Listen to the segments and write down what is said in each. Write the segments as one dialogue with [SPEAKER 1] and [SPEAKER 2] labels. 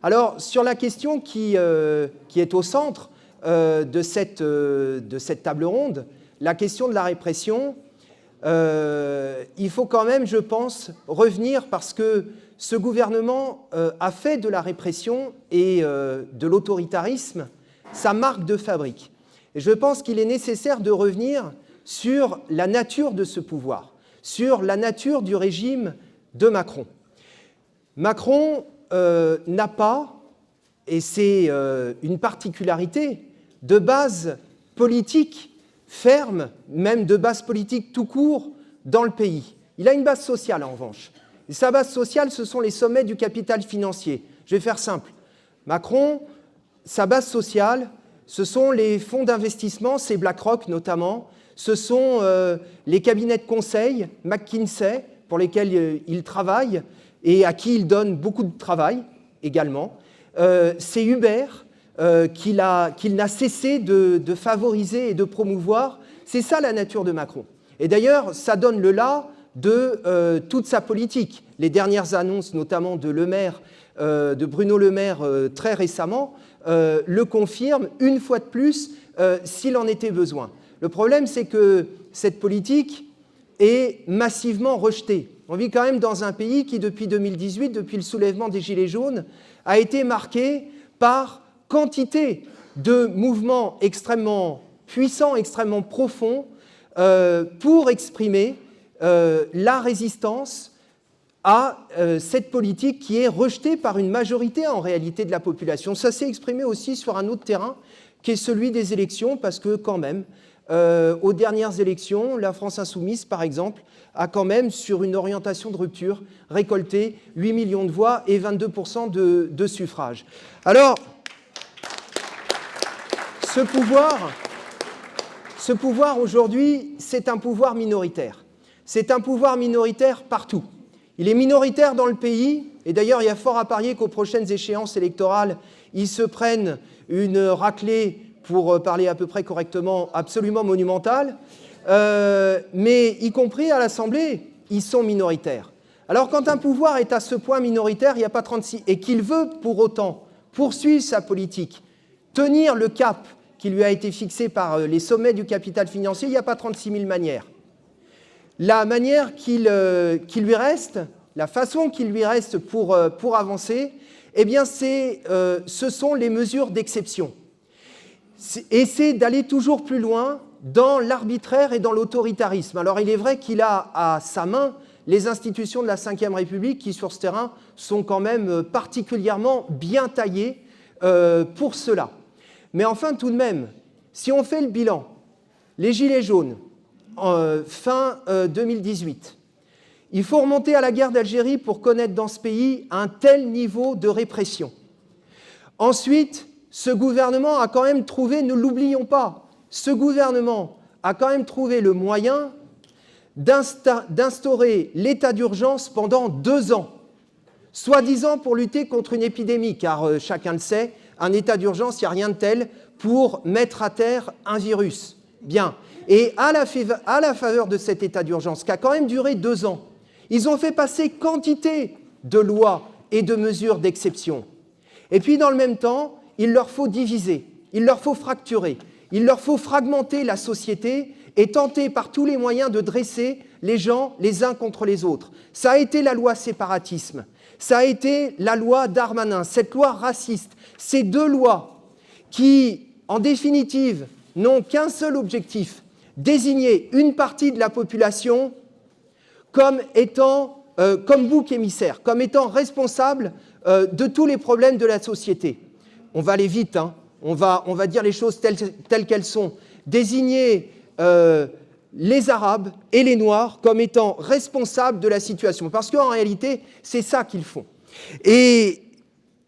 [SPEAKER 1] Alors, sur la question qui est au centre de cette table ronde, la question de la répression, il faut quand même, je pense, revenir parce que ce gouvernement a fait de la répression et de l'autoritarisme sa marque de fabrique. Et je pense qu'il est nécessaire de revenir sur la nature de ce pouvoir, sur la nature du régime de Macron. Macron n'a pas, et c'est une particularité, de base politique ferme, même de base politique tout court, dans le pays. Il a une base sociale, en revanche. Et sa base sociale, ce sont les sommets du capital financier. Je vais faire simple. Macron, sa base sociale, ce sont les fonds d'investissement, c'est BlackRock notamment, ce sont les cabinets de conseil, McKinsey, pour lesquels il travaille et à qui il donne beaucoup de travail également. C'est Uber qu'il n'a cessé de favoriser et de promouvoir. C'est ça la nature de Macron. Et d'ailleurs, ça donne le là de toute sa politique. Les dernières annonces, notamment de Bruno Le Maire très récemment, le confirment une fois de plus s'il en était besoin. Le problème, c'est que cette politique est massivement rejetée. On vit quand même dans un pays qui, depuis 2018, depuis le soulèvement des Gilets jaunes, a été marqué par quantité de mouvements extrêmement puissants, extrêmement profonds, pour exprimer la résistance à cette politique qui est rejetée par une majorité en réalité de la population. Ça s'est exprimé aussi sur un autre terrain qui est celui des élections, parce que quand même, aux dernières élections, la France Insoumise, par exemple, a quand même, sur une orientation de rupture, récolté 8 millions de voix et 22% de suffrages. Alors, ce pouvoir aujourd'hui, c'est un pouvoir minoritaire. C'est un pouvoir minoritaire partout. Il est minoritaire dans le pays, et d'ailleurs, il y a fort à parier qu'aux prochaines échéances électorales, ils se prennent une raclée, pour parler à peu près correctement, absolument monumentale, mais y compris à l'Assemblée, ils sont minoritaires. Alors quand un pouvoir est à ce point minoritaire, il n'y a pas 36, et qu'il veut pour autant poursuivre sa politique, tenir le cap qui lui a été fixé par les sommets du capital financier, il n'y a pas 36 000 manières. La manière qui lui reste, la façon qui lui reste pour avancer, eh bien ce sont les mesures d'exception. Et c'est d'aller toujours plus loin dans l'arbitraire et dans l'autoritarisme. Alors il est vrai qu'il a à sa main les institutions de la Ve République qui, sur ce terrain, sont quand même particulièrement bien taillées pour cela. Mais enfin, tout de même, si on fait le bilan, les Gilets jaunes, fin 2018, il faut remonter à la guerre d'Algérie pour connaître dans ce pays un tel niveau de répression. Ensuite, ce gouvernement a quand même trouvé, ne l'oublions pas, ce gouvernement a quand même trouvé le moyen d'instaurer l'état d'urgence pendant 2 ans, soi-disant pour lutter contre une épidémie, car chacun le sait, un état d'urgence, il n'y a rien de tel pour mettre à terre un virus. Bien. Et à la faveur de cet état d'urgence, qui a quand même duré 2 ans, ils ont fait passer quantité de lois et de mesures d'exception. Et puis, dans le même temps, il leur faut diviser, il leur faut fracturer, il leur faut fragmenter la société et tenter par tous les moyens de dresser les gens les uns contre les autres. Ça a été la loi séparatisme, ça a été la loi Darmanin, cette loi raciste. Ces 2 lois qui, en définitive, n'ont qu'un seul objectif, désigner une partie de la population comme étant, comme bouc émissaire, comme étant responsable de tous les problèmes de la société. On va aller vite, hein. On va dire les choses telles qu'elles sont. Désigner les Arabes et les Noirs comme étant responsables de la situation. Parce qu'en réalité, c'est ça qu'ils font. Et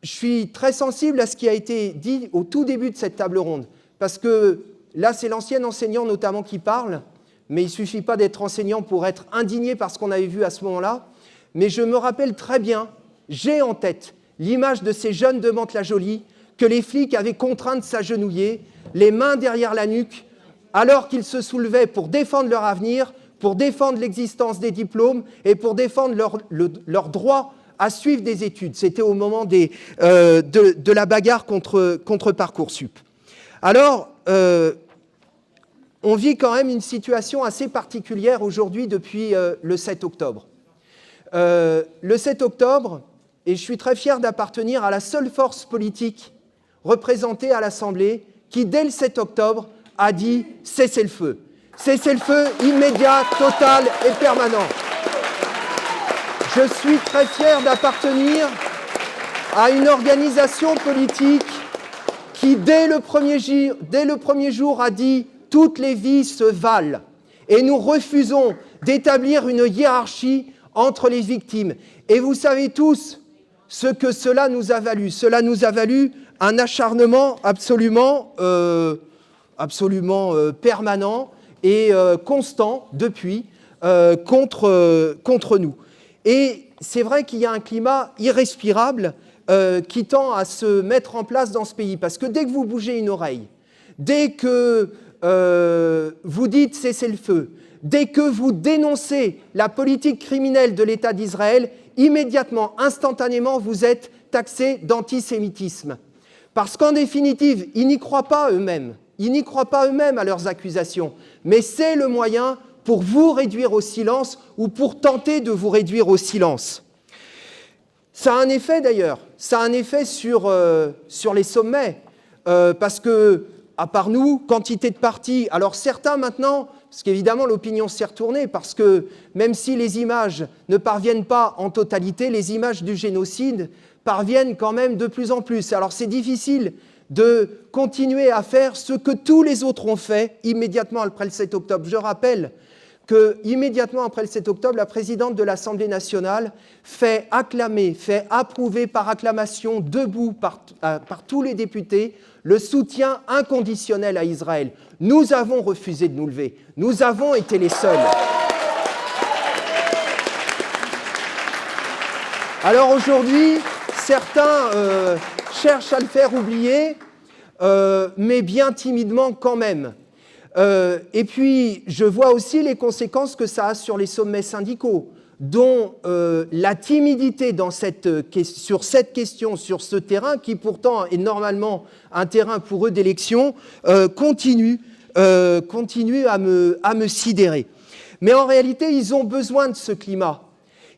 [SPEAKER 1] je suis très sensible à ce qui a été dit au tout début de cette table ronde. Parce que là, c'est l'ancien enseignant notamment qui parle, mais il ne suffit pas d'être enseignant pour être indigné par ce qu'on avait vu à ce moment-là. Mais je me rappelle très bien, j'ai en tête l'image de ces jeunes de Mantes-la-Jolie que les flics avaient contraint de s'agenouiller, les mains derrière la nuque, alors qu'ils se soulevaient pour défendre leur avenir, pour défendre l'existence des diplômes et pour défendre leur droit à suivre des études. C'était au moment de la bagarre contre Parcoursup. Alors, on vit quand même une situation assez particulière aujourd'hui depuis le 7 octobre. Le 7 octobre, et je suis très fier d'appartenir à la seule force politique représentée à l'Assemblée qui, dès le 7 octobre, a dit « cessez-le-feu ». Cessez-le-feu immédiat, total et permanent. Je suis très fier d'appartenir à une organisation politique qui, dès le premier jour, a dit « toutes les vies se valent ». Et nous refusons d'établir une hiérarchie entre les victimes. Et vous savez tous ce que cela nous a valu. Cela nous a valu un acharnement absolument permanent et constant depuis contre nous. Et c'est vrai qu'il y a un climat irrespirable qui tend à se mettre en place dans ce pays. Parce que dès que vous bougez une oreille, dès que vous dites cessez-le-feu, dès que vous dénoncez la politique criminelle de l'État d'Israël, immédiatement, instantanément, vous êtes taxé d'antisémitisme. Parce qu'en définitive, ils n'y croient pas eux-mêmes. Ils n'y croient pas eux-mêmes à leurs accusations. Mais c'est le moyen pour vous réduire au silence ou pour tenter de vous réduire au silence. Ça a un effet d'ailleurs. Ça a un effet sur les sommets. Parce que, à part nous, quantité de partis. Alors certains maintenant, parce qu'évidemment l'opinion s'est retournée, parce que même si les images ne parviennent pas en totalité, les images du génocide parviennent quand même de plus en plus. Alors c'est difficile de continuer à faire ce que tous les autres ont fait immédiatement après le 7 octobre. Je rappelle qu'immédiatement après le 7 octobre, la présidente de l'Assemblée nationale fait acclamer, fait approuver par acclamation, debout par tous les députés, le soutien inconditionnel à Israël. Nous avons refusé de nous lever. Nous avons été les seuls. Alors aujourd'hui, certains cherchent à le faire oublier, mais bien timidement quand même. Et puis, je vois aussi les conséquences que ça a sur les sommets syndicaux, dont la timidité sur cette question, sur ce terrain, qui pourtant est normalement un terrain pour eux d'élection, continue à me sidérer. Mais en réalité, ils ont besoin de ce climat.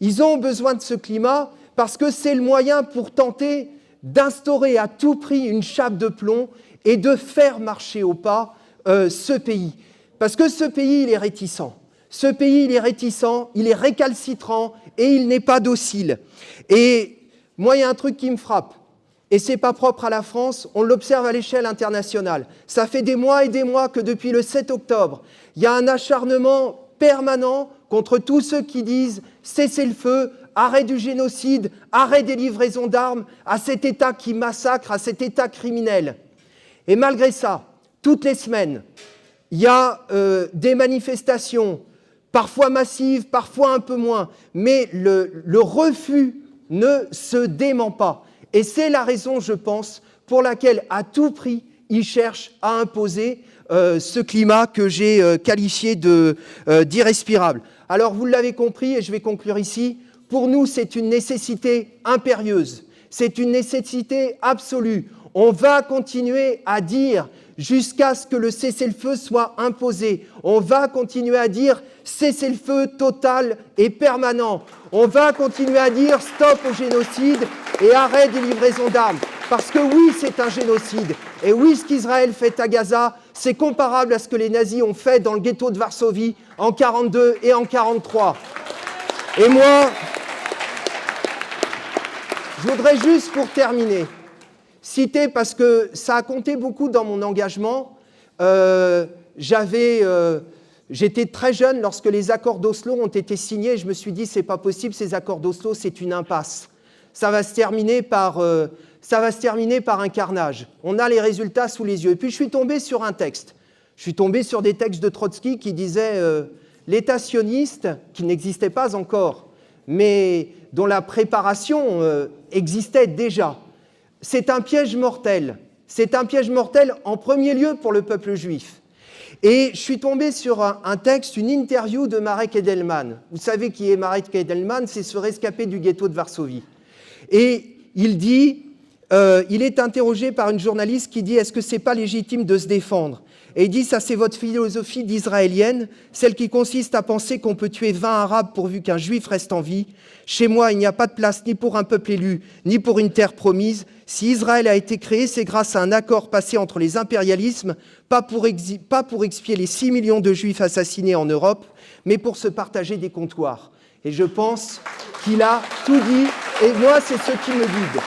[SPEAKER 1] Ils ont besoin de ce climat parce que c'est le moyen pour tenter d'instaurer à tout prix une chape de plomb et de faire marcher au pas ce pays. Parce que ce pays, il est réticent. Ce pays, il est réticent, il est récalcitrant et il n'est pas docile. Et moi, il y a un truc qui me frappe. Et ce n'est pas propre à la France, on l'observe à l'échelle internationale. Ça fait des mois et des mois que depuis le 7 octobre, il y a un acharnement permanent contre tous ceux qui disent « cessez le feu », arrêt du génocide, arrêt des livraisons d'armes à cet État qui massacre, à cet État criminel. Et malgré ça, toutes les semaines, il y a des manifestations, parfois massives, parfois un peu moins, mais le refus ne se dément pas. Et c'est la raison, je pense, pour laquelle, à tout prix, ils cherchent à imposer ce climat que j'ai qualifié d'irrespirable. Alors, vous l'avez compris, et je vais conclure ici, pour nous, c'est une nécessité impérieuse, c'est une nécessité absolue. On va continuer à dire jusqu'à ce que le cessez-le-feu soit imposé. On va continuer à dire cessez-le-feu total et permanent. On va continuer à dire stop au génocide et arrêt des livraisons d'armes. Parce que oui, c'est un génocide. Et oui, ce qu'Israël fait à Gaza, c'est comparable à ce que les nazis ont fait dans le ghetto de Varsovie en 1942 et en 1943. Et moi, je voudrais juste pour terminer citer, parce que ça a compté beaucoup dans mon engagement, j'étais très jeune lorsque les accords d'Oslo ont été signés, je me suis dit, c'est pas possible, ces accords d'Oslo, c'est une impasse. Ça va se terminer par un carnage. On a les résultats sous les yeux. Et puis je suis tombé sur un texte. Je suis tombé sur des textes de Trotsky qui disaient l'État sioniste, qui n'existait pas encore, mais dont la préparation existait déjà. C'est un piège mortel. C'est un piège mortel en premier lieu pour le peuple juif. Et je suis tombé sur un texte, une interview de Marek Edelman. Vous savez qui est Marek Edelman? C'est ce rescapé du ghetto de Varsovie. Et il dit, il est interrogé par une journaliste qui dit « Est-ce que c'est pas légitime de se défendre ?» Et il dit « Ça, c'est votre philosophie d'israélienne, celle qui consiste à penser qu'on peut tuer 20 Arabes pourvu qu'un Juif reste en vie. Chez moi, il n'y a pas de place ni pour un peuple élu, ni pour une terre promise. Si Israël a été créé, c'est grâce à un accord passé entre les impérialismes, pas pour expier les 6 millions de Juifs assassinés en Europe, mais pour se partager des comptoirs. » Et je pense qu'il a tout dit, et moi, c'est ce qui me guide.